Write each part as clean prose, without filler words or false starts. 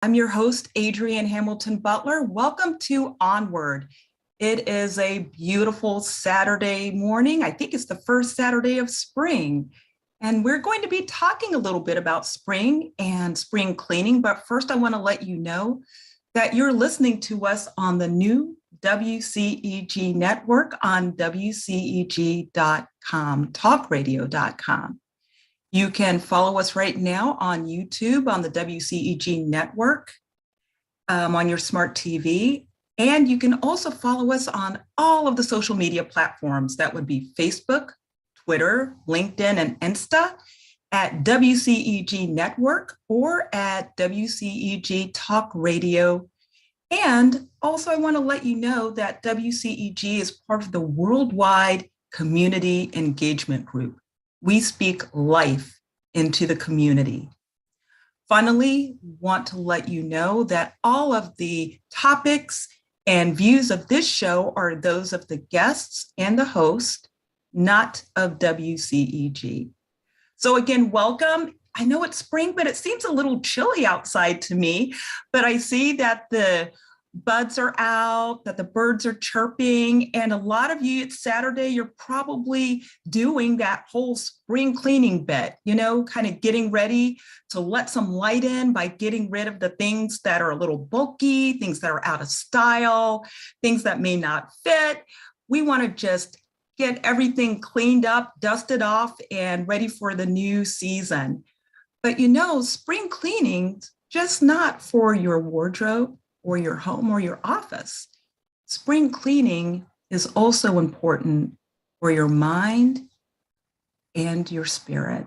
I'm your host, Adrianne Hamilton Butler. Welcome to Onward. It is a beautiful Saturday morning. I think it's the first Saturday of spring. And we're going to be talking a little bit about spring and spring cleaning. But first, I want to let you know that you're listening to us on the new WCEG Network on WCEG.com, talkradio.com. You can follow us right now on YouTube on the WCEG network on your smart TV. And you can also follow us on all of the social media platforms. That would be Facebook, Twitter, LinkedIn, and Insta at WCEG Network or at WCEG Talk Radio. And also, I want to let you know that WCEG is part of the Worldwide Community Engagement Group. We speak life into the community. Finally, want to let you know that all of the topics and views of this show are those of the guests and the host, not of WCEG. So again, welcome. I know it's spring, but it seems a little chilly outside to me, but I see that the buds are out, that the birds are chirping, and a lot of you, it's Saturday, you're probably doing that whole spring cleaning bit, kind of getting ready to let some light in by getting rid of the things that are a little bulky, things that are out of style, things that may not fit. We want to just get everything cleaned up, dusted off, and ready for the new season. But spring cleaning's just not for your wardrobe or your home or your office. Spring cleaning is also important for your mind and your spirit.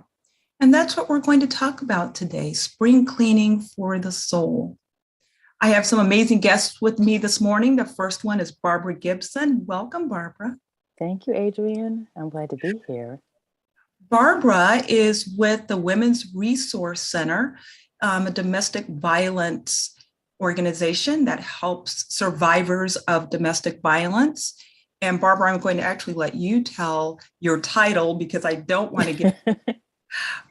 And that's what we're going to talk about today, spring cleaning for the soul. I have some amazing guests with me this morning. The first one is Barbara Gibson. Welcome, Barbara. Thank you, Adrianne. I'm glad to be here. Barbara is with the Women's Resource Center, a domestic violence organization that helps survivors of domestic violence. And Barbara, I'm going to actually let you tell your title because I don't want to get...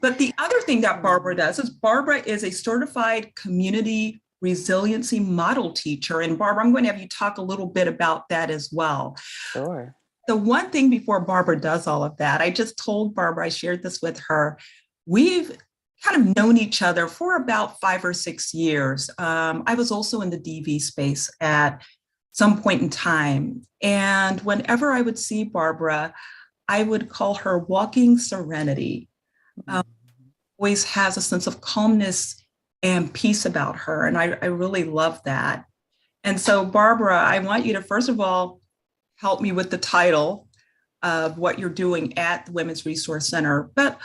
But the other thing that Barbara does is Barbara is a certified community resiliency model teacher. And Barbara, I'm going to have you talk a little bit about that as well. Sure. The one thing before Barbara does all of that, I just told Barbara, I shared this with her, we've kind of known each other for about 5 or 6 years. I was also in the DV space at some point in time. And whenever I would see Barbara, I would call her walking serenity. Always has a sense of calmness and peace about her. And I really love that. And so, Barbara, I want you to, first of all, help me with the title of what you're doing at the Women's Resource Center, but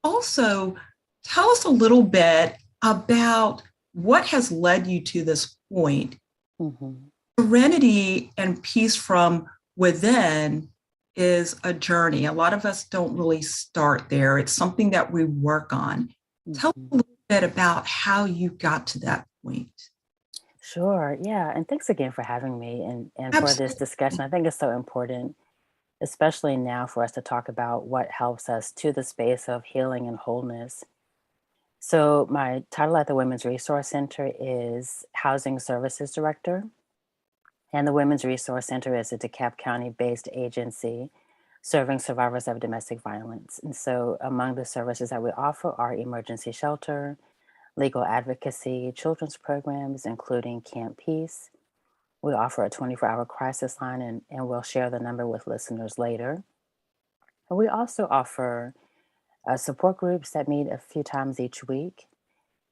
also tell us a little bit about what has led you to this point. Mm-hmm. Serenity and peace from within is a journey. A lot of us don't really start there. It's something that we work on. Mm-hmm. Tell us a little bit about how you got to that point. Sure. Yeah. And thanks again for having me and for this discussion. I think it's so important, especially now, for us to talk about what helps us to the space of healing and wholeness. So my title at the Women's Resource Center is Housing Services Director. And the Women's Resource Center is a DeKalb County-based agency serving survivors of domestic violence. And so among the services that we offer are emergency shelter, legal advocacy, children's programs, including Camp Peace. We offer a 24-hour crisis line, and we'll share the number with listeners later. And we also offer support groups that meet a few times each week,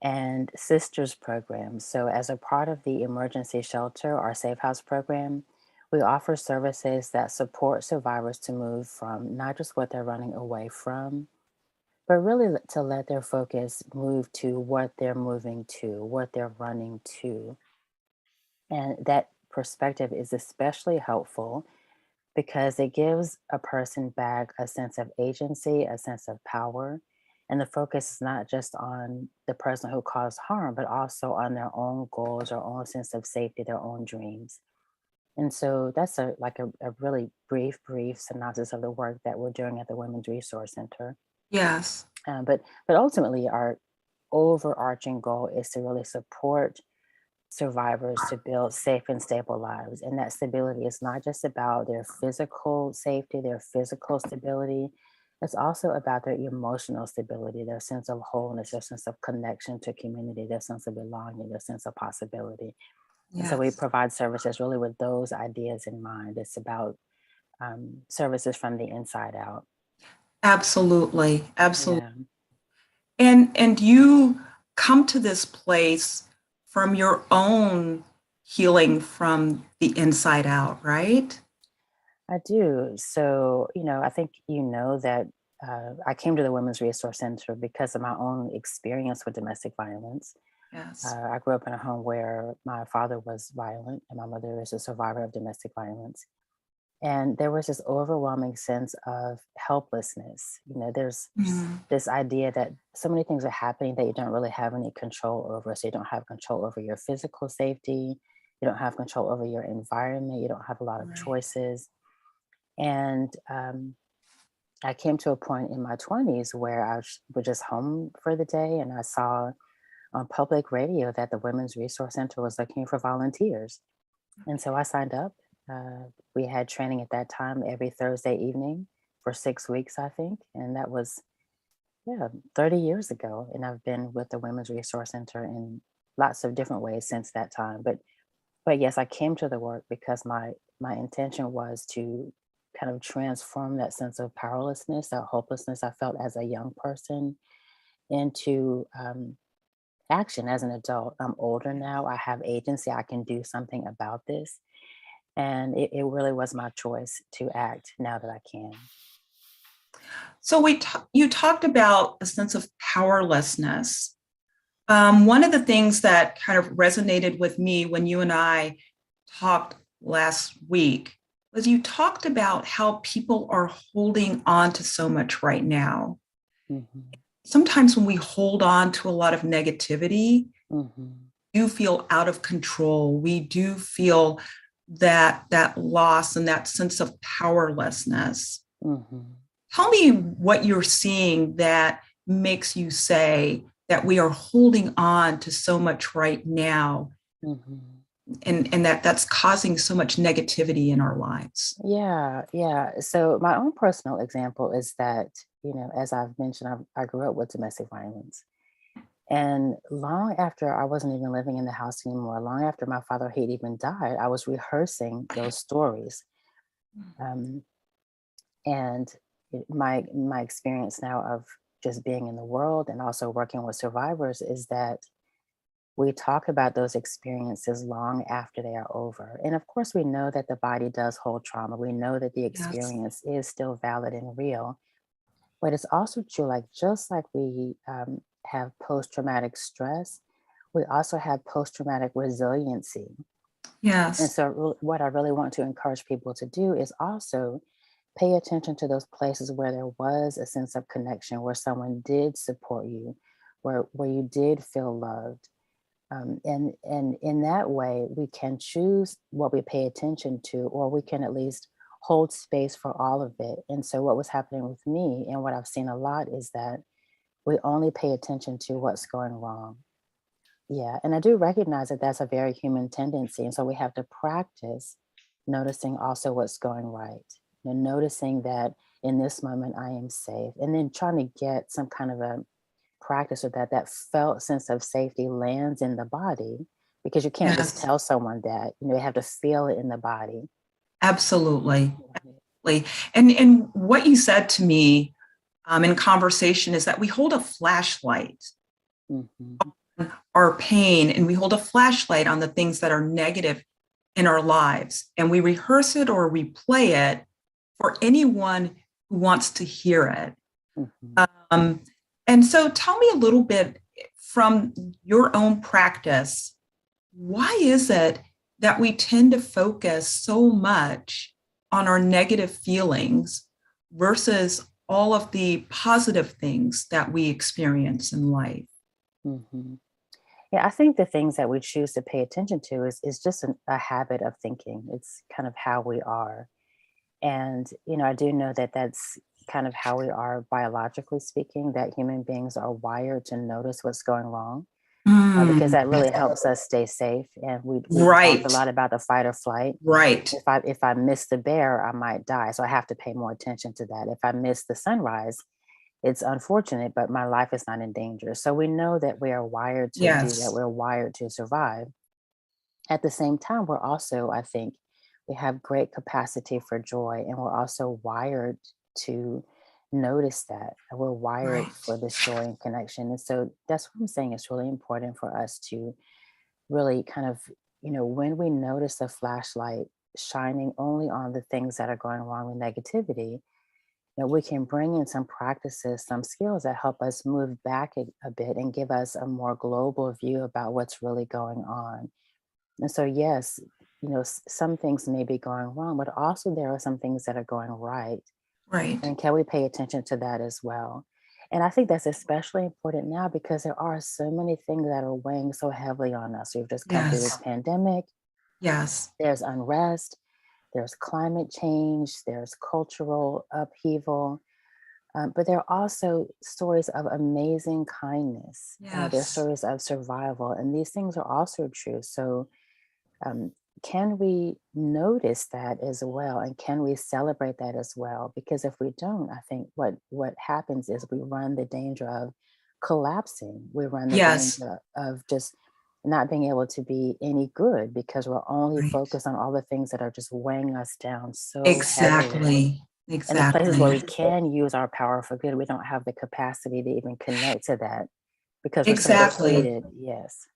and sisters programs. So as a part of the emergency shelter or safe house program, we offer services that support survivors to move from not just what they're running away from, but really to let their focus move to what they're moving to, what they're running to. And that perspective is especially helpful because it gives a person back a sense of agency, a sense of power. And the focus is not just on the person who caused harm, but also on their own goals, their own sense of safety, their own dreams. And so that's a really brief synopsis of the work that we're doing at the Women's Resource Center. Yes. But ultimately, our overarching goal is to really support survivors to build safe and stable lives. And that stability is not just about their physical safety, their physical stability. It's also about their emotional stability, their sense of wholeness, their sense of connection to community, their sense of belonging, their sense of possibility. And so we Yes. provide services really with those ideas in mind. It's about services from the inside out. Absolutely. Absolutely. Yeah. And you come to this place from your own healing from the inside out, right? I do. So, I think that I came to the Women's Resource Center because of my own experience with domestic violence. Yes. I grew up in a home where my father was violent and my mother is a survivor of domestic violence. And there was this overwhelming sense of helplessness. There's Mm, this idea that so many things are happening that you don't really have any control over. So you don't have control over your physical safety, you don't have control over your environment, you don't have a lot of right. choices. And I came to a point in my 20s where was just home for the day and I saw on public radio that the Women's Resource Center was looking for volunteers. And so I signed up. We had training at that time every Thursday evening for 6 weeks, I think. And that was, yeah, 30 years ago. And I've been with the Women's Resource Center in lots of different ways since that time. But yes, I came to the work because my intention was to kind of transform that sense of powerlessness, that hopelessness I felt as a young person into action as an adult. I'm older now. I have agency. I can do something about this. And it really was my choice to act now that I can. So you talked about a sense of powerlessness. One of the things that kind of resonated with me when you and I talked last week was you talked about how people are holding on to so much right now. Hmm. Sometimes when we hold on to a lot of negativity, Hmm. do feel out of control. We do feel that loss and that sense of powerlessness. Hmm. Tell me what you're seeing that makes you say that we are holding on to so much right now Hmm. and that's causing so much negativity in our lives. Yeah, yeah. So my own personal example is that, as I've mentioned, I grew up with domestic violence. And long after I wasn't even living in the house anymore, long after my father had even died, I was rehearsing those stories. Um, and my experience now of just being in the world and also working with survivors is that we talk about those experiences long after they are over. And of course, we know that the body does hold trauma. We know that the Yes. experience is still valid and real. But it's also true, like just like we have post traumatic stress, we also have post traumatic resiliency. And Yes. so, what I really want to encourage people to do is also pay attention to those places where there was a sense of connection, where someone did support you, where you did feel loved. And in that way, we can choose what we pay attention to, or we can at least hold space for all of it. And so, what was happening with me, and what I've seen a lot, is that we only pay attention to what's going wrong. Yeah, and I do recognize that that's a very human tendency. And so we have to practice noticing also what's going right. Noticing that in this moment I am safe, and then trying to get some kind of a practice with that felt sense of safety lands in the body, because you can't just Yes. tell someone that, you have to feel it in the body. Absolutely. Mhm. And what you said to me in conversation is that we hold a flashlight Mhm. on our pain and we hold a flashlight on the things that are negative in our lives and we rehearse it or replay it for anyone who wants to hear it. Mhm. Um, and so tell me a little bit from your own practice, why is it that we tend to focus so much on our negative feelings versus all of the positive things that we experience in life? Mhm. Yeah, I think the things that we choose to pay attention to is just a habit of thinking. It's kind of how we are. And, I do know that that's kind of how we are biologically speaking, that human beings are wired to notice what's going wrong. because that really Yes. helps us stay safe. And we talked a Right. lot about the fight or flight. Right. If I miss the bear, I might die. So I have to pay more attention to that. If I miss the sunrise, it's unfortunate, but my life is not in danger. So we know that we are wired to do that. Yes. We're wired to survive. At the same time, we're also, I think, we have great capacity for joy, and we're also wired to notice that. We're wired Right. for this joy and connection. And so that's what I'm saying. It's really important for us to really kind of, when we notice a flashlight shining only on the things that are going wrong with negativity, we can bring in some practices, some skills that help us move back a bit and give us a more global view about what's really going on. And so, yes, some things may be going wrong, but also there are some things that are going right. Right. And can we pay attention to that as well? And I think that's especially important now because there are so many things that are weighing so heavily on us. We've just come through this Yes. pandemic, Yes. there's unrest, there's climate change, there's cultural upheaval. But there are also stories of amazing kindness. There's Yes. stories of survival, and these things are also true. So, um, can we notice that as well, and can we celebrate that as well? Because if we don't, I think what happens is we run the danger of collapsing. We run the Yes. danger of just not being able to be any good because we're only Right. focused on all the things that are just weighing us down so heavily. Exactly. And the places where we Exactly. can use our power for good, we don't have the capacity to even connect to that because we're so Exactly. depleted. Yes.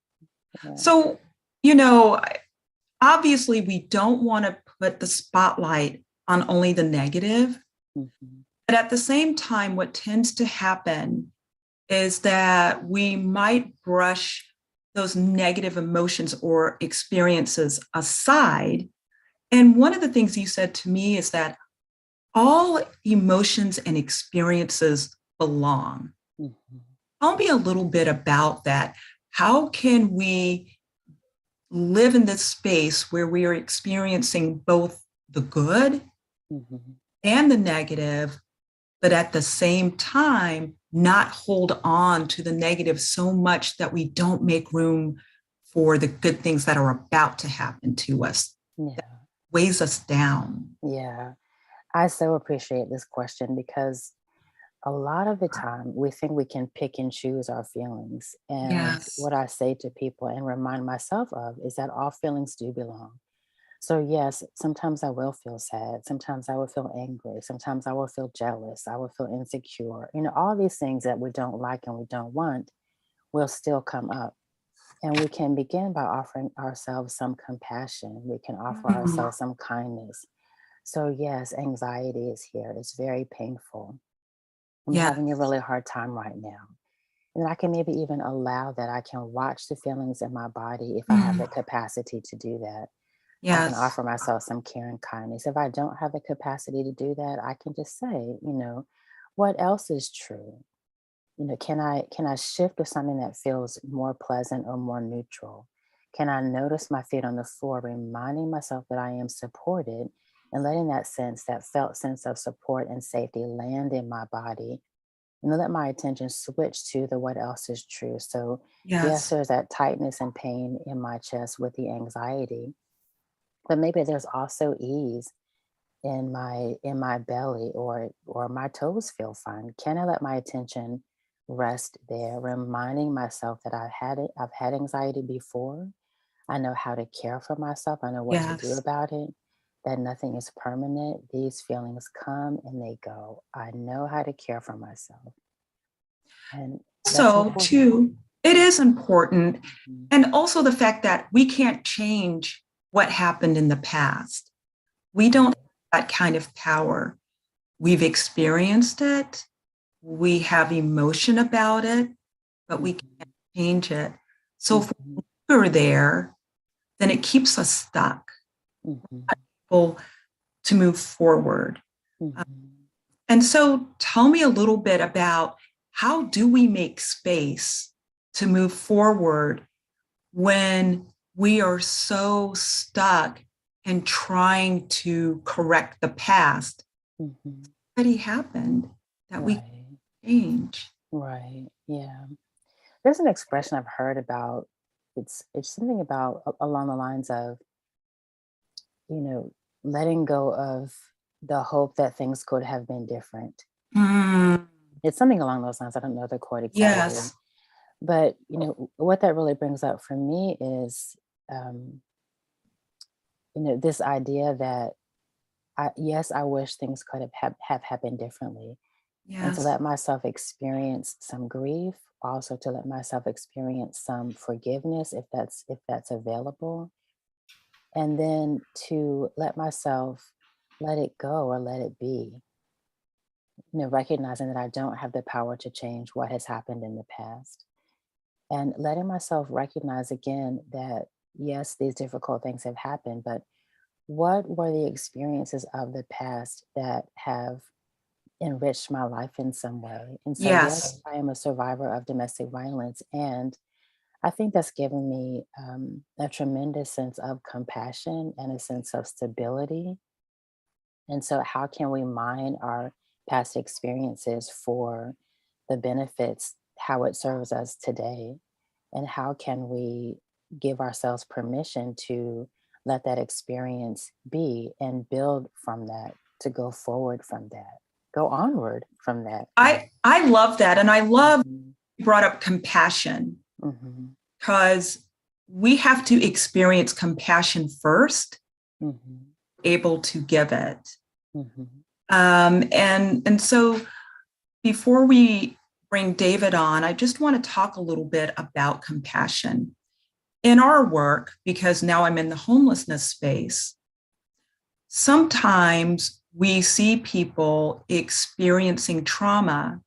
Yeah. So, you know, obviously we don't want to put the spotlight on only the negative, Mhm. but at the same time, what tends to happen is that we might brush those negative emotions or experiences aside. And one of the things you said to me is that all emotions and experiences belong. Mhm. Tell me a little bit about that. How can we live in this space where we are experiencing both the good Mhm. and the negative, but at the same time, not hold on to the negative so much that we don't make room for the good things that are about to happen to us, Yeah. weighs us down? Yeah. I so appreciate this question because a lot of the time we think we can pick and choose our feelings. And Yes. what I say to people and remind myself of is that all feelings do belong. So, yes, sometimes I will feel sad. Sometimes I will feel angry. Sometimes I will feel jealous. I will feel insecure. All these things that we don't like and we don't want will still come up. And we can begin by offering ourselves some compassion. We can offer Mhm. ourselves some kindness. So, yes, anxiety is here. It's very painful. I'm Yeah. having a really hard time right now. And I can maybe even allow that. I can watch the feelings in my body if I have Mm. the capacity to do that. I can Yes. offer myself some care and kindness. If I don't have the capacity to do that, I can just say, what else is true? Can I shift to something that feels more pleasant or more neutral? Can I notice my feet on the floor, reminding myself that I am supported and letting that felt sense of support and safety land in my body and let my attention switch to the what else is true. So yes, Yes. there's that tightness and pain in my chest with the anxiety, but maybe there's also ease in my belly or my toes feel fine. Can I let my attention rest there, reminding myself that I've had anxiety before. I know how to care for myself. I know what to do Yes. about it. That nothing is permanent. These feelings come and they go. I know how to care for myself. And that's So, important. too, it is important. Mhm. And also the fact that we can't change what happened in the past. We don't Right. have that kind of power. We've experienced it, we have emotion about it, but we can't Mhm. change it. So if Mhm. we're there, then it keeps us stuck, Mhm. able to move forward. Uh, Mhm. And so tell me a little bit about how do we make space to move forward when we are so stuck and trying to correct the past Mhm. that already happened that we can Right. change? Right. Yeah. There's an expression I've heard about, it's something about along the lines of, you know, letting go of the hope that things could have been different. Mm, It's something along those lines. I don't know the quote exactly. yes. But, what that really brings up for me is, um, this idea that yes, I wish things could have happened differently, and to Yes. let myself experience some grief, also to let myself experience some forgiveness if that's available, and then to let myself let it go or let it be, recognizing that I don't have the power to change what has happened in the past. And letting myself recognize again that, yes, these difficult things have happened, but what were the experiences of the past that have enriched my life in some way? And so, yes, Yes. I am a survivor of domestic violence. And I think that's given me a tremendous sense of compassion and a sense of stability. And so, how can we mine our past experiences for the benefits, how it serves us today? And how can we give ourselves permission to let that experience be and build from that, to go forward from that, go onward from that? I love that. And I love Mhm, you brought up compassion mhm, because we have to experience compassion first, mhm, able to give it. mhm, And so before we bring David on, I just want to talk a little bit about compassion. In our work, because now I'm in the homelessness space, sometimes we see people experiencing trauma,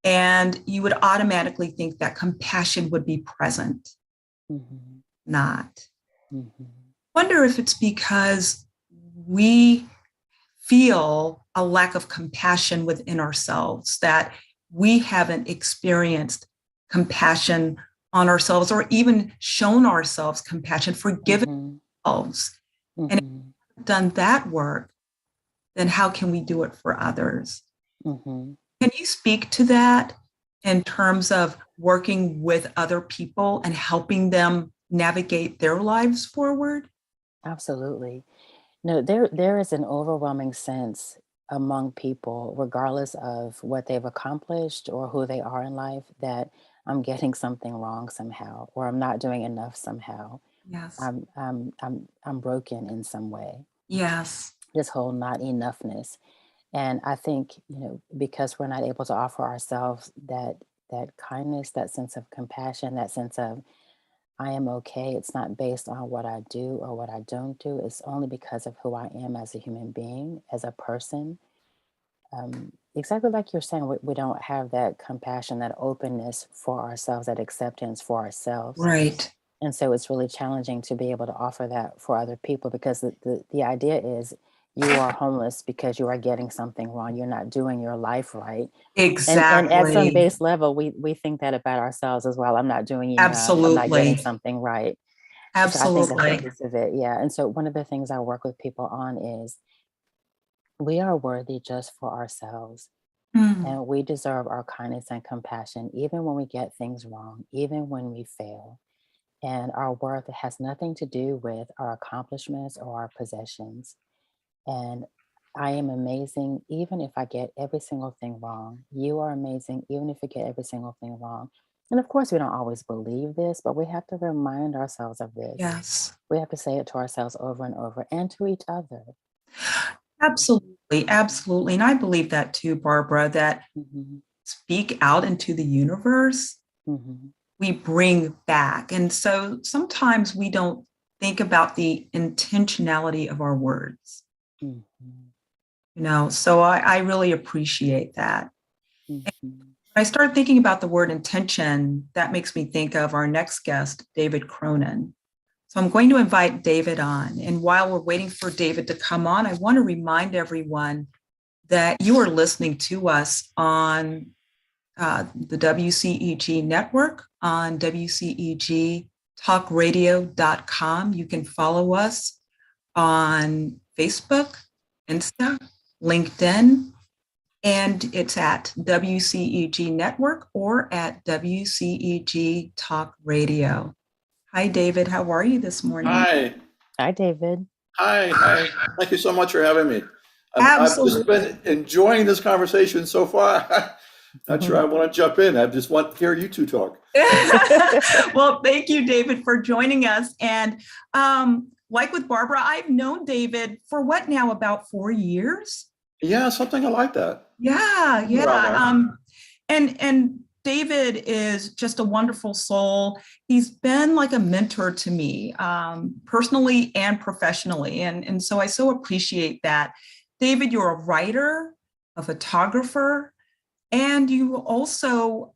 and you would automatically think that compassion would be present, mhm, not. mhm, Wonder if it's because we feel a lack of compassion within ourselves, that we haven't experienced compassion on ourselves or even shown ourselves compassion, forgiven mhm, ourselves. And if mhm, we've done that work, then how can we do it for others? mhm. Can you speak to that in terms of working with other people and helping them navigate their lives forward? Absolutely. No, there is an overwhelming sense among people, regardless of what they've accomplished or who they are in life, that I'm getting something wrong somehow, or I'm not doing enough somehow. Yes. I'm broken in some way. Yes. This whole not enoughness, and I think, because we're not able to offer ourselves that kindness, that sense of compassion, that sense of I am okay. It's not based on what I do or what I don't do. It's only because of who I am as a human being, as a person. Exactly like you're saying, we don't have that compassion, that openness for ourselves, that acceptance for ourselves. Right. And so it's really challenging to be able to offer that for other people, because the idea is you are homeless because you are getting something wrong. You're not doing your life right. And at some Exactly. base level, we think that about ourselves as well. I'm not doing enough. I'm not getting Absolutely. something right. So I think that's a Absolutely. piece of it. Yeah. And so one of the things I work with people on is we are worthy just for ourselves. Mm, And we deserve our kindness and compassion, even when we get things wrong, even when we fail. And our worth has nothing to do with our accomplishments or our possessions. And I am amazing, even if I get every single thing wrong. You are amazing, even if you get every single thing wrong. And of course, we don't always believe this, but we have to remind ourselves of this. yes. We have to say it to ourselves over and over and to each other. Absolutely. Absolutely. And I believe that too, Barbara, that Hmm. speak out into the universe, Hmm. we bring back. And so sometimes we don't think about the intentionality of our words, Hmm. so I really appreciate that. Hmm. When I start thinking about the word intention, that makes me think of our next guest, David Cronin. So I'm going to invite David on. And while we're waiting for David to come on, I want to remind everyone that you are listening to us on the WCEG Network, on WCEGTalkRadio.com. You can follow us on Facebook, Insta, LinkedIn, And it's at WCEG Network or at WCEG Talk Radio. Hi, David. How are you this morning? Hi. Hi, David. Hi. Thank you so much for having me. I've just Absolutely. been enjoying this conversation so far. Not sure I want to jump in. I just want to hear you two talk. Well, thank you, David, for joining us. And like with Barbara, I've known David for what now, about 4 years? Yeah, something like that. Yeah. Around And David is just a wonderful soul. He's been like a mentor to me, personally and professionally. And so I so appreciate that. David, you're a writer, a photographer, and you also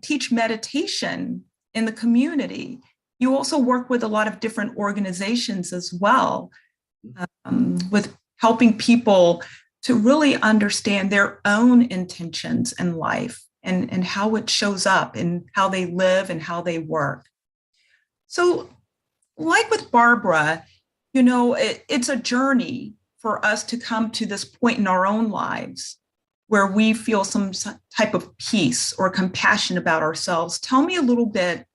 teach meditation in the community. You also work with a lot of different organizations as well, with helping people to really understand their own intentions in life and how it shows up and how they live and how they work. So, like with Barbara, it's a journey for us to come to this point in our own lives where we feel some type of peace or compassion about ourselves. Tell me a little bit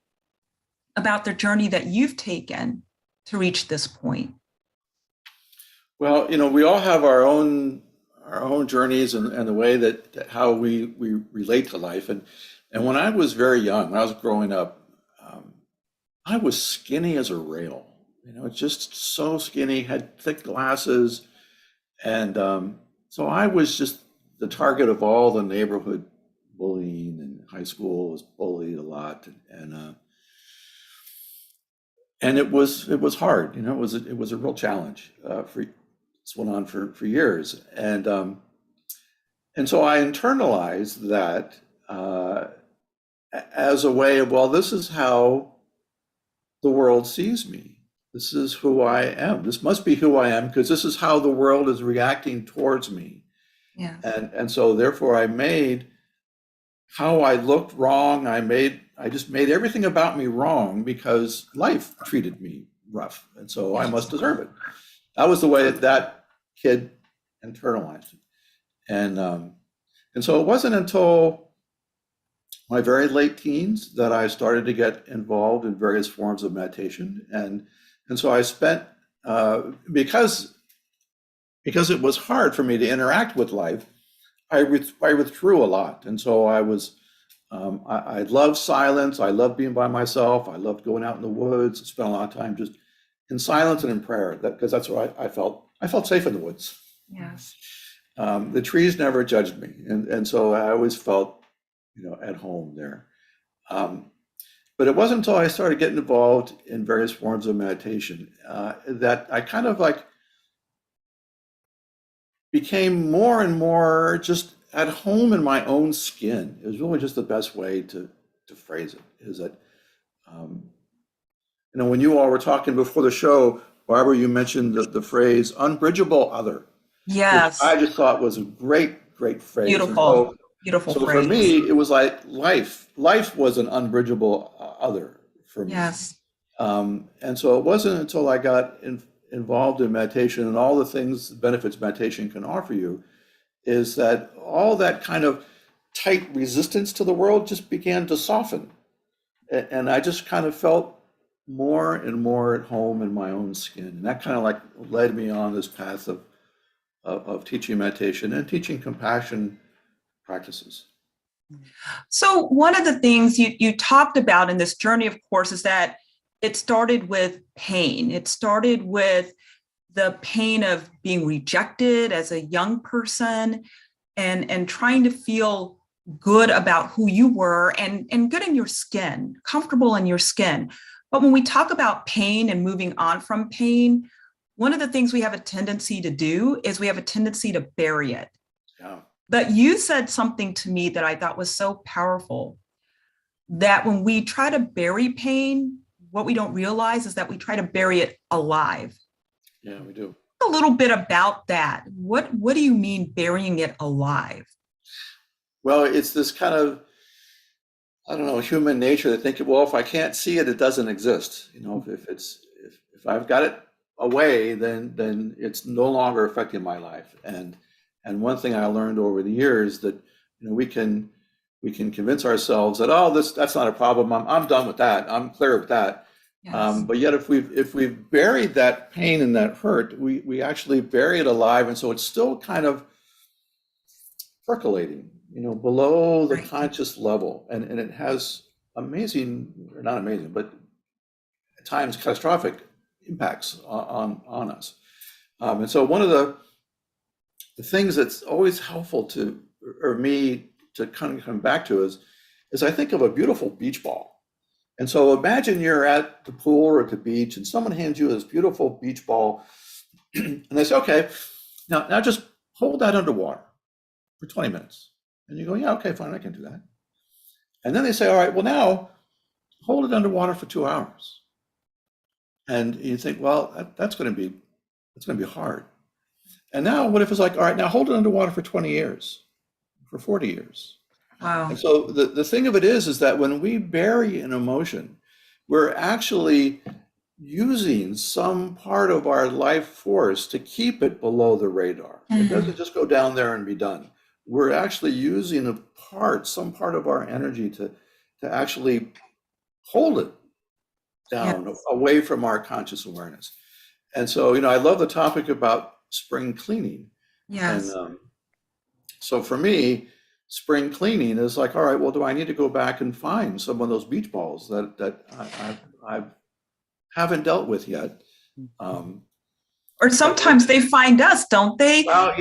about the journey that you've taken to reach this point. Well, we all have our own journeys and the way that how we relate to life. And when I was very young, when I was growing up, I was skinny as a rail. Just so skinny, had thick glasses, and so I was just the target of all the neighborhood bullying. In high school, was bullied a lot, and it was hard. It was a real challenge. This went on for years, and so I internalized that as a way of, well, this is how the world sees me. This is who I am. This must be who I am because this is how the world is reacting towards me. Yeah. And so therefore I made how I looked wrong. I just made everything about me wrong because life treated me rough. And so I must deserve it. That was the way that kid internalized it. And so it wasn't until my very late teens that I started to get involved in various forms of meditation. And so I spent, because it was hard for me to interact with life, I withdrew a lot. And so I loved silence. I loved being by myself. I loved going out in the woods. I spent a lot of time just in silence and in prayer, because that's where I felt safe in the woods. Yes. The trees never judged me. And so I always felt, at home there. But it wasn't until I started getting involved in various forms of meditation that I kind of became more and more just at home in my own skin. It was really just the best way to phrase it, is that, when you all were talking before the show, Barbara, you mentioned the phrase unbridgeable other. Yes. Which I just thought was a great phrase. Beautiful. Beautiful so phrase. For me, it was like life was an unbridgeable other for me. Yes. And so it wasn't until I got involved in meditation and all the benefits meditation can offer you, is that all that kind of tight resistance to the world just began to soften. And I just kind of felt more and more at home in my own skin. And that kind of led me on this path of teaching meditation and teaching compassion practices. So one of the things you talked about in this journey, of course, is that it started with pain. It started with the pain of being rejected as a young person and trying to feel good about who you were and good in your skin, comfortable in your skin. But when we talk about pain and moving on from pain, one of the things we have a tendency to do is we have a tendency to bury it. Yeah. But you said something to me that I thought was so powerful, that when we try to bury pain, what we don't realize is that we try to bury it alive. Yeah, we do. A little bit about that. What do you mean burying it alive? Well, it's this kind of, I don't know, human nature to think, well, if I can't see it, it doesn't exist. If I've got it away, then it's no longer affecting my life. And And one thing I learned over the years that, we can convince ourselves that, oh, that's not a problem. I'm done with that. I'm clear with that. Yes. But yet, if we've buried that pain and that hurt, we actually bury it alive, and so it's still kind of percolating, below the Right. conscious level, and it has amazing, or not amazing, but at times catastrophic impacts on us. And so one of the things that's always helpful or me to kind of come back to is I think of a beautiful beach ball. And so imagine you're at the pool or at the beach and someone hands you this beautiful beach ball and they say, okay, now just hold that underwater for 20 minutes. And you go, yeah, okay, fine, I can do that. And then they say, all right, well, now hold it underwater for 2 hours. And you think, well, that's going to be hard. And now what if it's like, all right, now hold it underwater for 20 years, for 40 years. Wow. And so the thing of it is that when we bury an emotion, we're actually using some part of our life force to keep it below the radar. It doesn't just go down there and be done. We're actually using some part of our energy to actually hold it down, Yes. away from our conscious awareness. And so, I love the topic about spring cleaning. Yes. And so for me, spring cleaning is like, all right, well, do I need to go back and find some of those beach balls that I haven't dealt with yet? Or sometimes they find us, don't they? Well,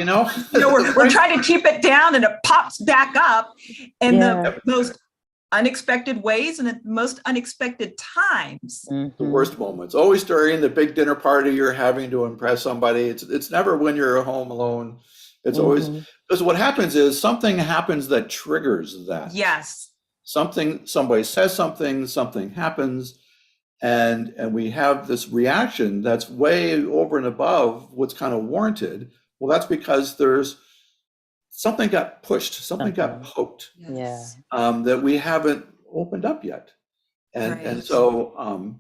we're trying to keep it down and it pops back up in the most unexpected ways and at the most unexpected times. The worst moments, always during the big dinner party you're having to impress somebody. It's never when you're home alone. It's always, because what happens is something happens that triggers that. Yes. Somebody says something happens, and we have this reaction that's way over and above what's kind of warranted. Well, that's because there's something got pushed, something got poked, Yes. that we haven't opened up yet. And so,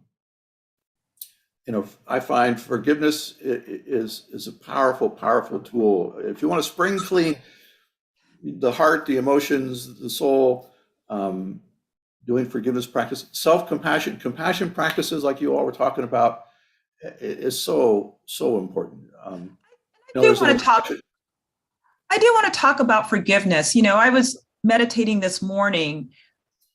I find forgiveness is a powerful, powerful tool. If you want to spring clean the heart, the emotions, the soul, doing forgiveness practice, self-compassion, compassion practices like you all were talking about is so, so important. I do want to talk about forgiveness. I was meditating this morning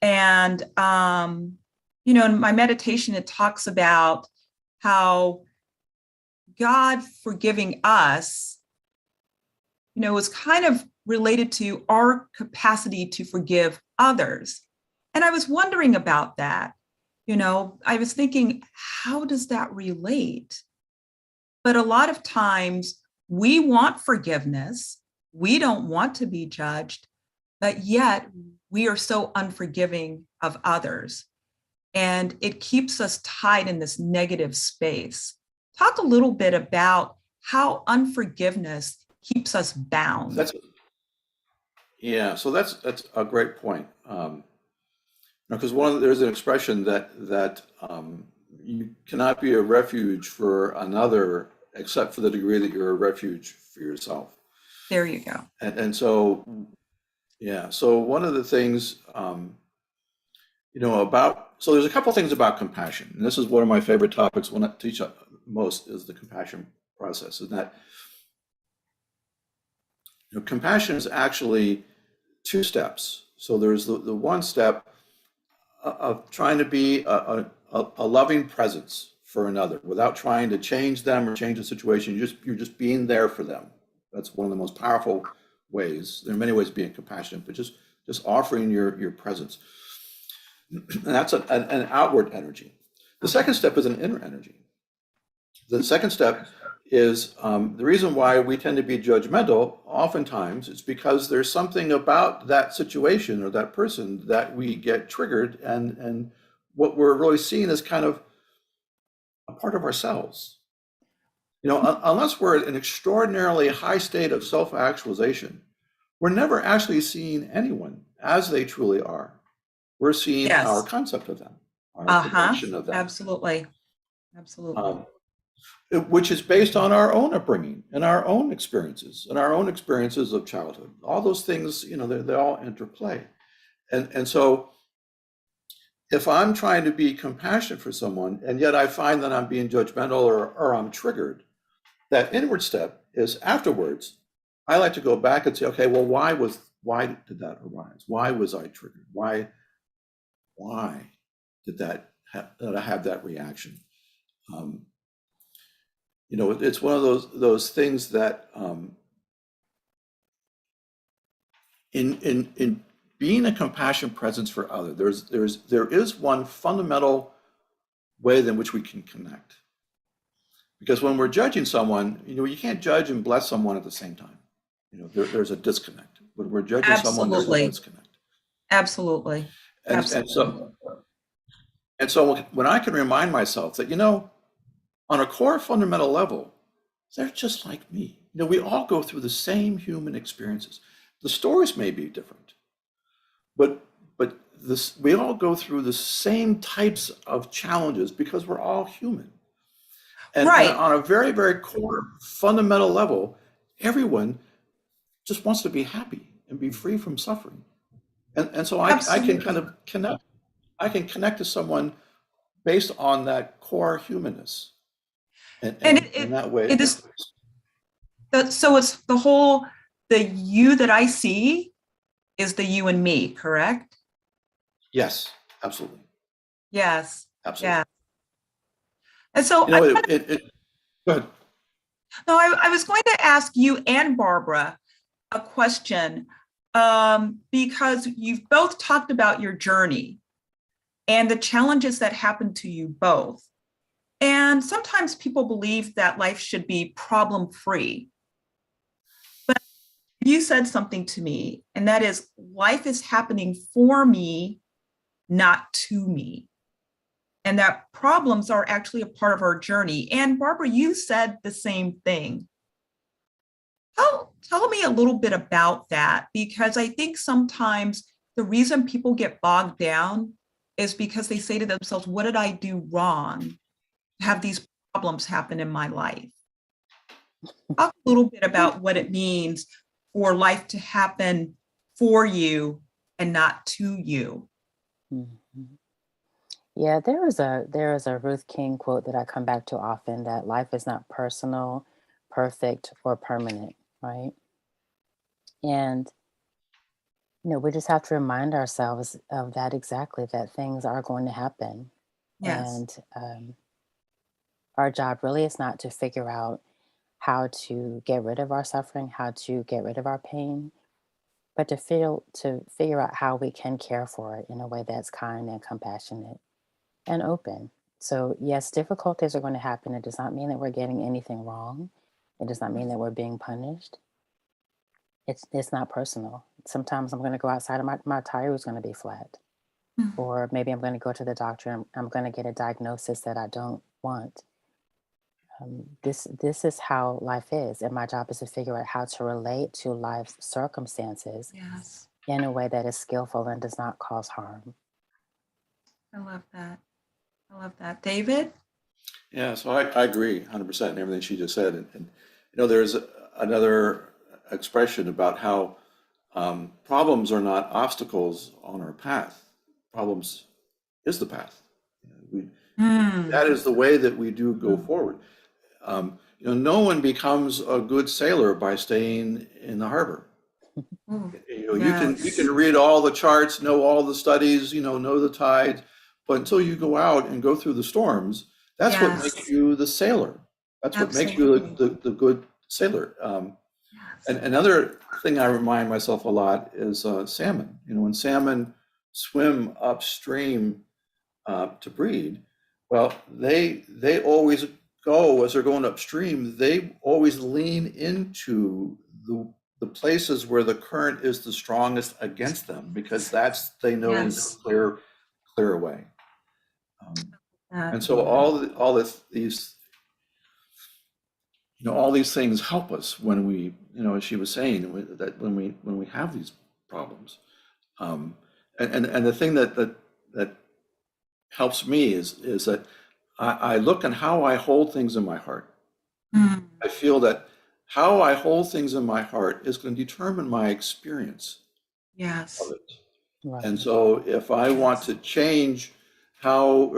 and, in my meditation, it talks about how God forgiving us, was kind of related to our capacity to forgive others. And I was wondering about that. I was thinking, how does that relate? But a lot of times we want forgiveness. We don't want to be judged, but yet we are so unforgiving of others. And it keeps us tied in this negative space. Talk a little bit about how unforgiveness keeps us bound. So that's a great point. Because there's an expression that you cannot be a refuge for another except for the degree that you're a refuge for yourself. There you go. And so, so one of the things, so there's a couple things about compassion, and this is one of my favorite topics when I teach most is the compassion process, and that compassion is actually 2 steps. So there's the one step of trying to be a loving presence for another without trying to change them or change the situation. You're just being there for them. That's one of the most powerful ways. There are many ways of being compassionate, but just offering your presence. And that's an outward energy. The second step is an inner energy. The second step is the reason why we tend to be judgmental oftentimes is because there's something about that situation or that person that we get triggered, and what we're really seeing is kind of a part of ourselves. Unless we're at an extraordinarily high state of self-actualization, we're never actually seeing anyone as they truly are. We're seeing our concept of them, our projection of them. Absolutely. which is based on our own upbringing and our own experiences of childhood. All those things, they all interplay. And so if I'm trying to be compassionate for someone, and yet I find that I'm being judgmental or I'm triggered, that inward step is afterwards. I like to go back and say, okay, well, why did that arise? Why was I triggered? Why did I have that reaction? It's one of those things that in being a compassionate presence for others, there is one fundamental way in which we can connect. Because when we're judging someone, you can't judge and bless someone at the same time. There's a disconnect. When we're judging someone, there's a disconnect. Absolutely. And so when I can remind myself that, on a core fundamental level, they're just like me. We all go through the same human experiences. The stories may be different, but we all go through the same types of challenges because we're all human. And on a very, very core fundamental level, everyone just wants to be happy and be free from suffering. And so I can kind of connect. I can connect to someone based on that core humanness. And in that way. It is. So it's the you that I see is the you and me, correct? Yes, absolutely. Yes. Absolutely. Yeah. And so go ahead. No, I was going to ask you and Barbara a question because you've both talked about your journey and the challenges that happened to you both. And sometimes people believe that life should be problem-free. But you said something to me, and that is, life is happening for me, not to me. And that problems are actually a part of our journey. And Barbara, you said the same thing. Tell me a little bit about that, because I think sometimes the reason people get bogged down is because they say to themselves, what did I do wrong to have these problems happen in my life? Talk a little bit about what it means for life to happen for you and not to you. Mm-hmm. Yeah, there is a Ruth King quote that I come back to often, that life is not personal, perfect, or permanent, right? And we just have to remind ourselves of that, exactly, that things are going to happen. Yes. And our job really is not to figure out how to get rid of our suffering, how to get rid of our pain, but to figure out how we can care for it in a way that's kind and compassionate and open. So yes, difficulties are going to happen. It does not mean that we're getting anything wrong. It does not mean that we're being punished. It's not personal. Sometimes I'm going to go outside and my tire is going to be flat. Mm-hmm. Or maybe I'm going to go to the doctor and I'm going to get a diagnosis that I don't want. This is how life is. And my job is to figure out how to relate to life's circumstances in a way that is skillful and does not cause harm. I love that. David? Yeah, so I agree 100% in everything she just said. And there's another expression about how problems are not obstacles on our path. Problems is the path. That is the way that we do go forward. No one becomes a good sailor by staying in the harbor. You can read all the charts, know all the studies, know the tides, but until you go out and go through the storms, that's what makes you the sailor. That's what makes you the good sailor. And another thing I remind myself a lot is salmon. When salmon swim upstream to breed, well, they always go, as they're going upstream, they always lean into the places where the current is the strongest against them, because they know is a clear way. And so all these things help us when we, as she was saying, that when we have these problems. And the thing that helps me is that I look at how I hold things in my heart. Mm. I feel that how I hold things in my heart is going to determine my experience of Yes. it. Right. And so if I want to change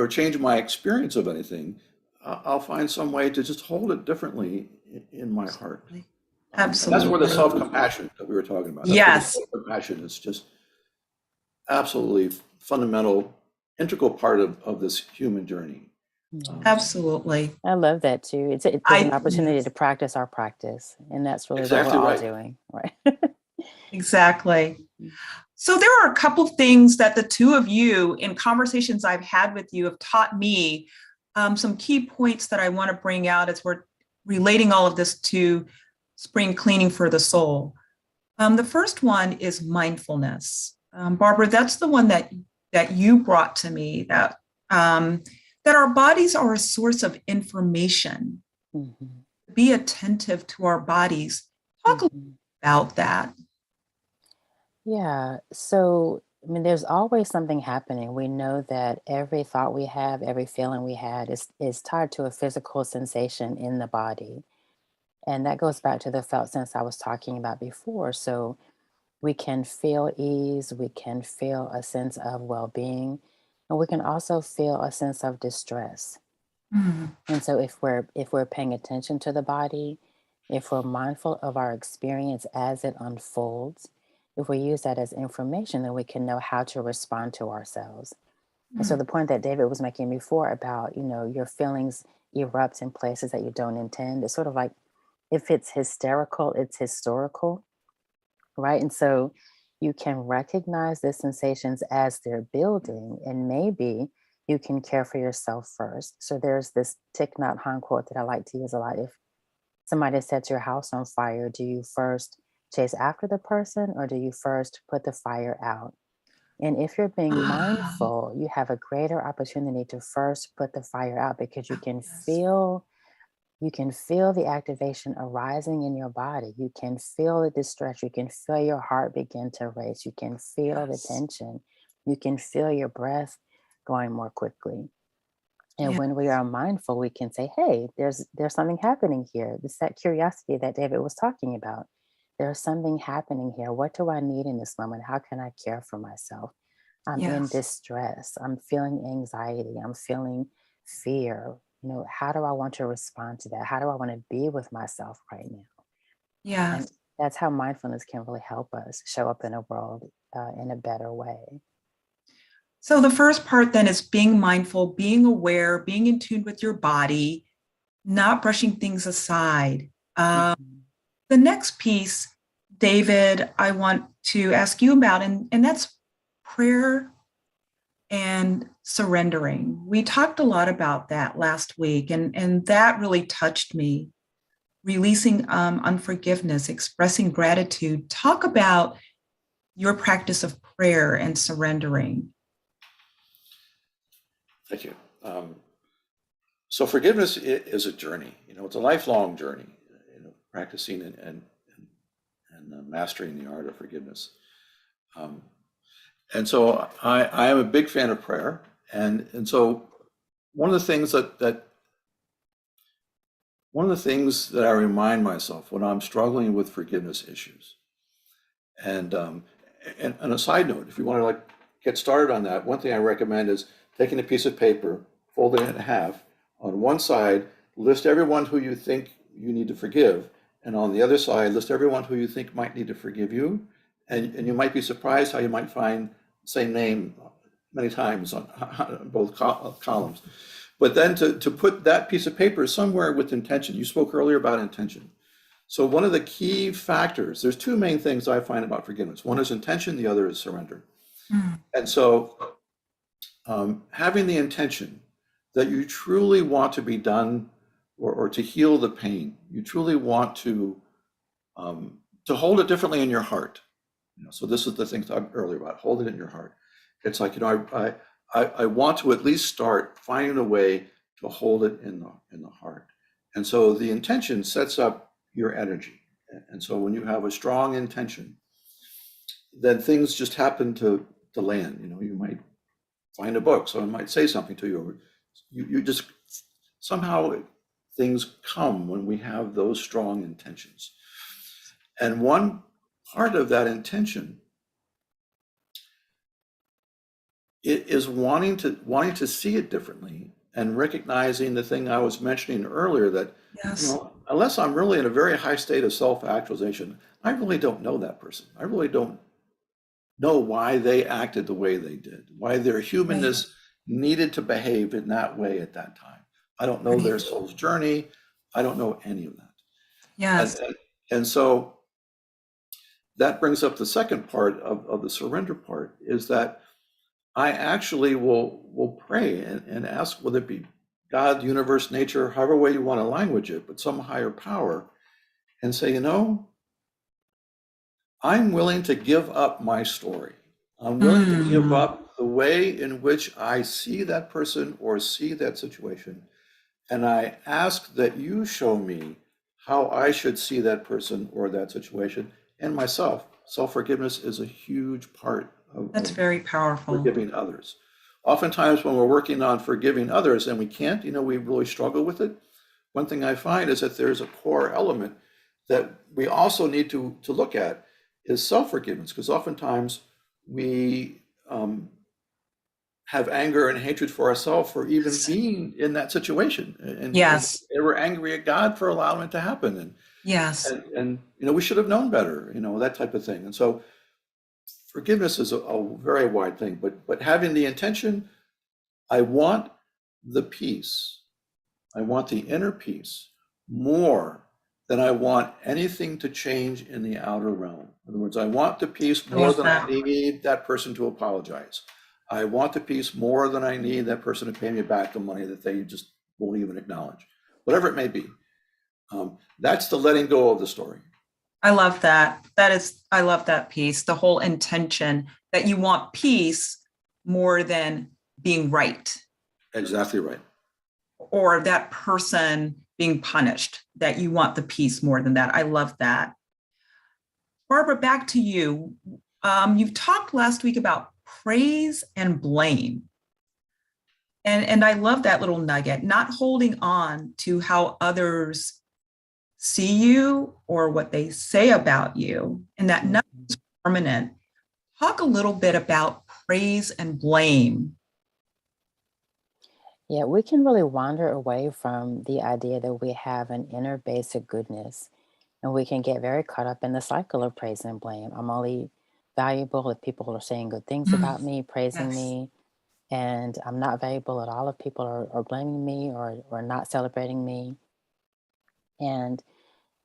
change my experience of anything, I'll find some way to just hold it differently in my heart. And that's where the Absolutely. self-compassion that we were talking about, that's where the Yes. self-compassion is just absolutely fundamental, integral part of this human journey. Yeah. Absolutely. I love that too. It's an opportunity to practice our practice, and that's really what we're Exactly all right. doing, right? Exactly. So there are a couple of things that the two of you, in conversations I've had with you, have taught me, some key points that I want to bring out as we're relating all of this to spring cleaning for the soul. The first one is mindfulness. Barbara, that's the one that you brought to me, that our bodies are a source of information. Mhm. Be attentive to our bodies. Talk a little Mhm. about that. Yeah. So, I mean, there's always something happening. We know that every thought we have, every feeling we had is tied to a physical sensation in the body. And that goes back to the felt sense I was talking about before. So we can feel ease, we can feel a sense of well-being, and we can also feel a sense of distress. Mm. And so if we're paying attention to the body, if we're mindful of our experience as it unfolds, if we use that as information, then we can know how to respond to ourselves. And so Mm. the point that David was making before about, your feelings erupt in places that you don't intend, it's sort of like if it's hysterical, it's historical, right? And so you can recognize the sensations as they're building, and maybe you can care for yourself first. So there's this Thich Nhat Hanh quote that I like to use a lot. If somebody sets your house on fire, do you first chase after the person, or do you first put the fire out? And if you're being Ah, mindful, you have a greater opportunity to first put the fire out, because yes. you can feel the activation arising in your body. You can feel the distress. You can feel your heart begin to race. You can feel the Yes. tension. You can feel your breath going more quickly. And Yeah. when we are mindful, we can say, "Hey, there's something happening here." It's that curiosity that David was talking about. There's something happening here. What do I need in this moment? How can I care for myself? I'm in Yes. distress. I'm feeling anxiety. I'm feeling fear. How do I want to respond to that? How do I want to be with myself right now? And Yes. that's how mindfulness can really help us show up in a world in a better way. So the first part then is being mindful, being aware, being in tune with your body, not brushing things aside. Mhm. The next piece, David, I want to ask you about, and that's prayer and surrendering. We talked a lot about that last week, and that really touched me. Releasing unforgiveness, expressing gratitude. Talk about your practice of prayer and surrendering. Thank you. So forgiveness is a journey. It's a lifelong journey. Practicing and mastering the art of forgiveness. Um, and so I am a big fan of prayer, and so one of the things that I remind myself when I'm struggling with forgiveness issues, and and a side note, if you want to get started on that, one thing I recommend is taking a piece of paper, folding it in half. On one side, list everyone who you think you need to forgive, and on the other side, list everyone who you think might need to forgive you. And you might be surprised how you might find the same name many times on both columns. But then to put that piece of paper somewhere with intention. You spoke earlier about intention. So one of the key factors, there's two main things I find about forgiveness. One is intention, the other is surrender. Mm. And so having the intention that you truly want to be done or to heal the pain, you truly want to hold it differently in your heart. So this is the thing I talked earlier about, hold it in your heart. It's like, I want to at least start finding a way to hold it in the heart. And so the intention sets up your energy. And so when you have a strong intention, then things just happen to land. You might find a book, someone might say something to you, or you just somehow things come when we have those strong intentions. And one part of that intention is wanting to see it differently and recognizing the thing I was mentioning earlier, that, Yes. unless I'm really in a very high state of self-actualization, I really don't know that person. I really don't know why they acted the way they did, why their humanness needed to behave in that way at that time. I don't know their soul's journey. I don't know any of that. Yes. And so that brings up the second part of the surrender part, is that I actually will pray and ask, whether it be God, universe, nature, however way you want to language it, but some higher power, and say, I'm willing to give up my story. I'm willing to give up the way in which I see that person or see that situation. And I ask that you show me how I should see that person or that situation and myself. Self-forgiveness is a huge part That's of very powerful. forgiving others. Oftentimes when we're working on forgiving others and we can't, we really struggle with it. One thing I find is that there's a core element that we also need to look at, is self-forgiveness, because oftentimes we have anger and hatred for ourselves for even being in that situation, and we're angry at God for allowing it to happen, and we should have known better, that type of thing. And so forgiveness is a very wide thing, but having the intention, I want the peace, I want the inner peace more than I want anything to change in the outer realm. In other words, I want the peace more than I need that person to apologize. I want the peace more than I need that person to pay me back the money that they just won't even acknowledge, whatever it may be. That's the letting go of the story. I love that. I love that piece, the whole intention that you want peace more than being right. Exactly right. Or that person being punished, that you want the peace more than that. I love that. Barbara, back to you. You've talked last week about praise and blame. And I love that little nugget, not holding on to how others see you or what they say about you, and that nothing's permanent. Talk a little bit about praise and blame. Yeah, we can really wander away from the idea that we have an inner basic goodness, and we can get very caught up in the cycle of praise and blame. I'm only valuable if people are saying good things about me, praising me, and I'm not valuable at all if people are blaming me or not celebrating me. And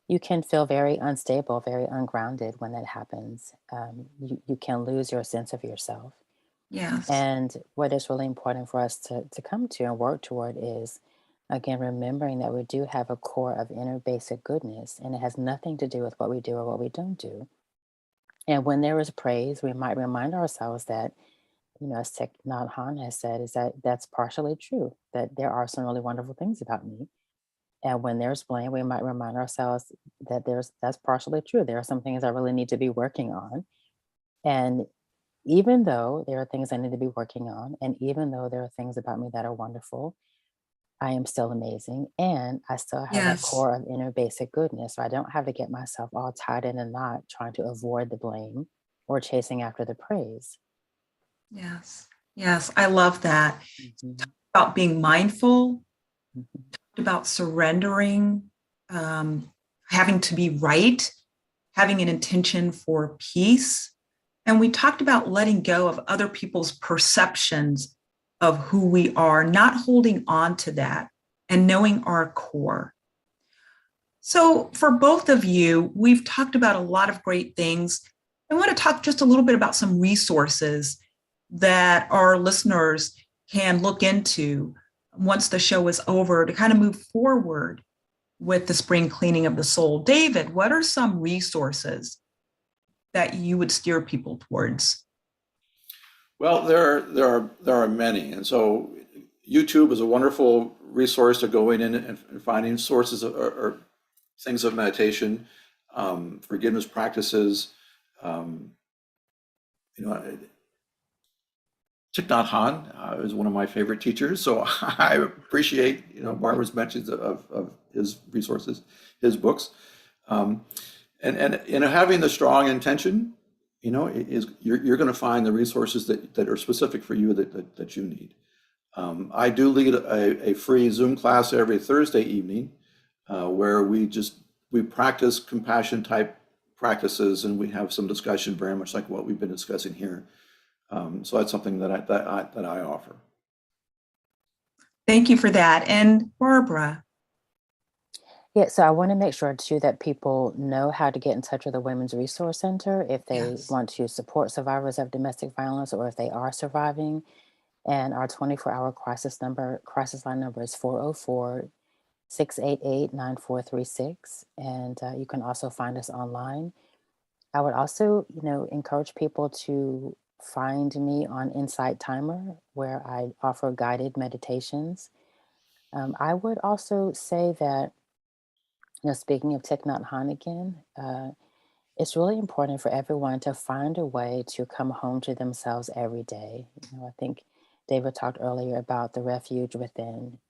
you can feel very unstable, very ungrounded when that happens. You can lose your sense of yourself. Yes. And what is really important for us to come to and work toward is, again, remembering that we do have a core of inner basic goodness, and it has nothing to do with what we do or what we don't do. And when there is praise, we might remind ourselves that, as Thich Nhat Hanh has said, is that that's partially true, that there are some really wonderful things about me. And when there's blame, we might remind ourselves that that's partially true. There are some things I really need to be working on. And even though there are things I need to be working on, and even though there are things about me that are wonderful, I am still amazing. And I still have that core of inner basic goodness. So I don't have to get myself all tied in a knot trying to avoid the blame or chasing after the praise. Yes. Yes. I love that. Talk about being mindful, about surrendering, having to be right, having an intention for peace. And we talked about letting go of other people's perceptions of who we are, not holding on to that, and knowing our core. So, for both of you, we've talked about a lot of great things. I want to talk just a little bit about some resources that our listeners can look into once the show is over to kind of move forward with the spring cleaning of the soul. David, what are some resources that you would steer people towards? Well, there are many, and so YouTube is a wonderful resource to go in and finding sources or things of meditation, forgiveness practices. Thich Nhat Hanh is one of my favorite teachers, so I appreciate Barbara's mentions of his resources, his books, and having the strong intention, you're going to find the resources that are specific for you that you need. I do lead a free Zoom class every Thursday evening where we practice compassion type practices, and we have some discussion very much like what we've been discussing here. So that's something that I offer. Thank you for that. And Barbara. Yeah, so I want to make sure too that people know how to get in touch with the Women's Resource Center if they want to support survivors of domestic violence or if they are surviving. And our 24-hour crisis line number is 404-688-9436. And you can also find us online. I would also, encourage people to find me on Insight Timer, where I offer guided meditations. I would also say that, speaking of Thich Nhat Hanh again, it's really important for everyone to find a way to come home to themselves every day. I think David talked earlier about the refuge within.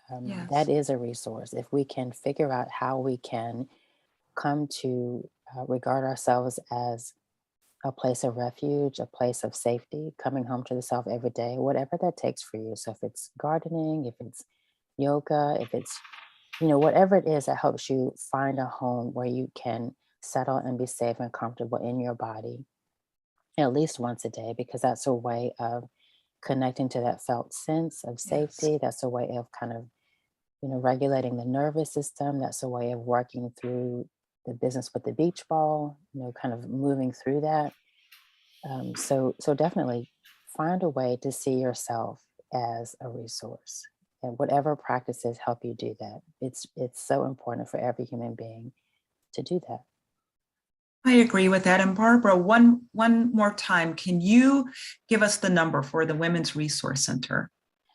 That is a resource. If we can figure out how we can come to regard ourselves as a place of refuge, a place of safety, coming home to the self every day, whatever that takes for you. So if it's gardening, if it's yoga, if it's, whatever it is that helps you find a home where you can settle and be safe and comfortable in your body at least once a day, because that's a way of connecting to that felt sense of safety. That's a way of kind of, regulating the nervous system. That's a way of working through the business with the beach ball, kind of moving through that. So definitely find a way to see yourself as a resource, and whatever practices help you do that. It's so important for every human being to do that. I agree with that. And Barbara, one more time, can you give us the number for the Women's Resource Center?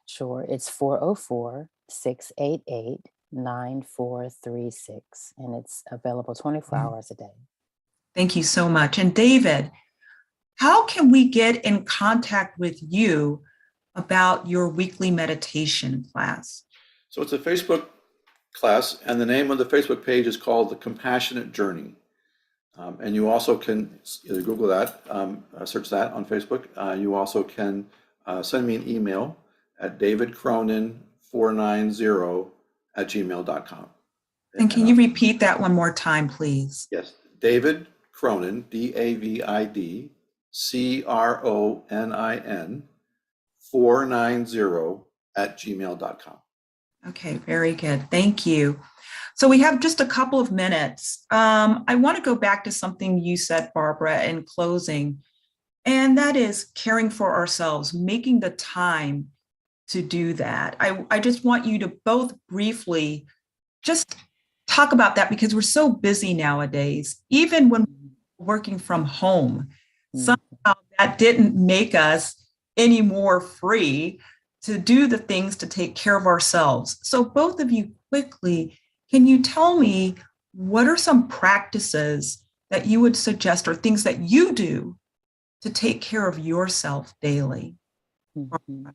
Sure. It's 404-688-9436, and it's available 24 hours a day. Thank you so much. And David, how can we get in contact with you about your weekly meditation class? So it's a Facebook class, and the name of the Facebook page is called The Compassionate Journey. And you also can either Google that, search that on Facebook. You also can send me an email at davidcronin490@gmail.com. And can you repeat that one more time, please? Yes, David Cronin, DAVIDCRONIN 490@gmail.com. Okay, very good. Thank you. So we have just a couple of minutes. I want to go back to something you said, Barbara, in closing, and that is caring for ourselves, making the time to do that. I just want you to both briefly just talk about that, because we're so busy nowadays. Even when working from home, somehow that didn't make us any more free to do the things to take care of ourselves. So both of you, quickly, can you tell me what are some practices that you would suggest or things that you do to take care of yourself daily? Mm-hmm.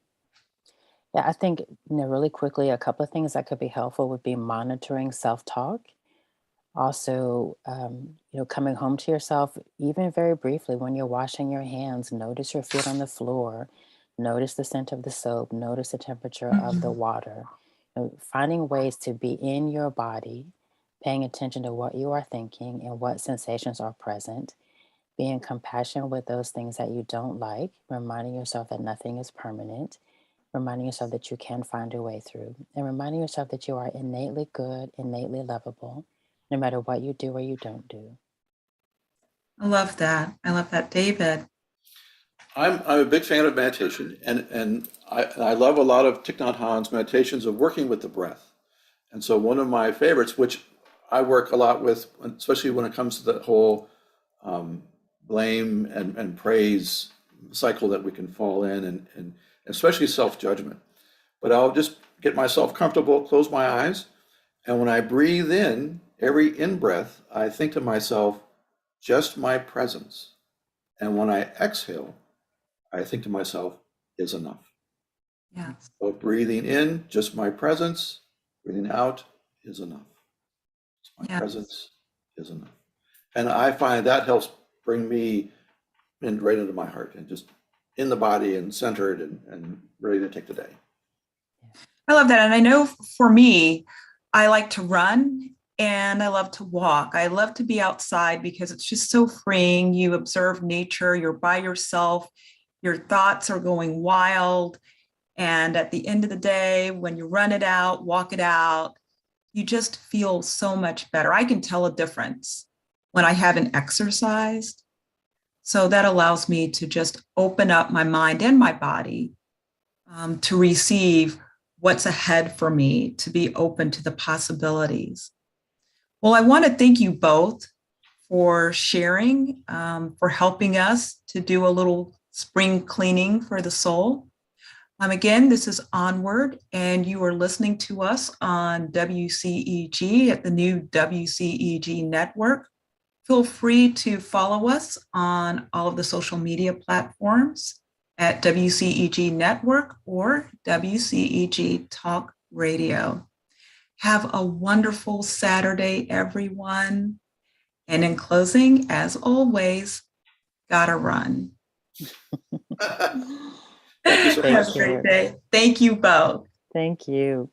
Yeah, I think, really quickly, a couple of things that could be helpful would be monitoring self-talk. Also, coming home to yourself, even very briefly, when you're washing your hands, notice your feet on the floor, notice the scent of the soap, notice the temperature of the water. Finding ways to be in your body, paying attention to what you are thinking and what sensations are present, being compassionate with those things that you don't like, reminding yourself that nothing is permanent, reminding yourself that you can find a way through, and reminding yourself that you are innately good, innately lovable, no matter what you do or you don't do. I love that. I love that. David? I'm a big fan of meditation, and I love a lot of Thich Nhat Hanh's meditations of working with the breath. And so one of my favorites, which I work a lot with, especially when it comes to the whole blame and praise cycle that we can fall in, and especially self-judgment. But I'll just get myself comfortable, close my eyes, and when I breathe in, every in-breath, I think to myself, just my presence. And when I exhale, I think to myself, is enough. Yes. So breathing in, just my presence. Breathing out is enough. Just my Yes. presence is enough. And I find that helps bring me in right into my heart and just in the body and centered and ready to take the day. I love that. And I know for me, I like to run and I love to walk. I love to be outside because it's just so freeing. You observe nature, you're by yourself, your thoughts are going wild. And at the end of the day, when you run it out, walk it out, you just feel so much better. I can tell a difference when I haven't exercised. So that allows me to just open up my mind and my body to receive what's ahead for me, to be open to the possibilities. Well, I want to thank you both for sharing, for helping us to do a little spring cleaning for the soul. Again, this is Onward, and you are listening to us on WCEG at the new WCEG Network. Feel free to follow us on all of the social media platforms at WCEG Network or WCEG Talk Radio. Have a wonderful Saturday, everyone. And in closing, as always, gotta run. Thank you so much. Have a great day. Thank you both. Thank you.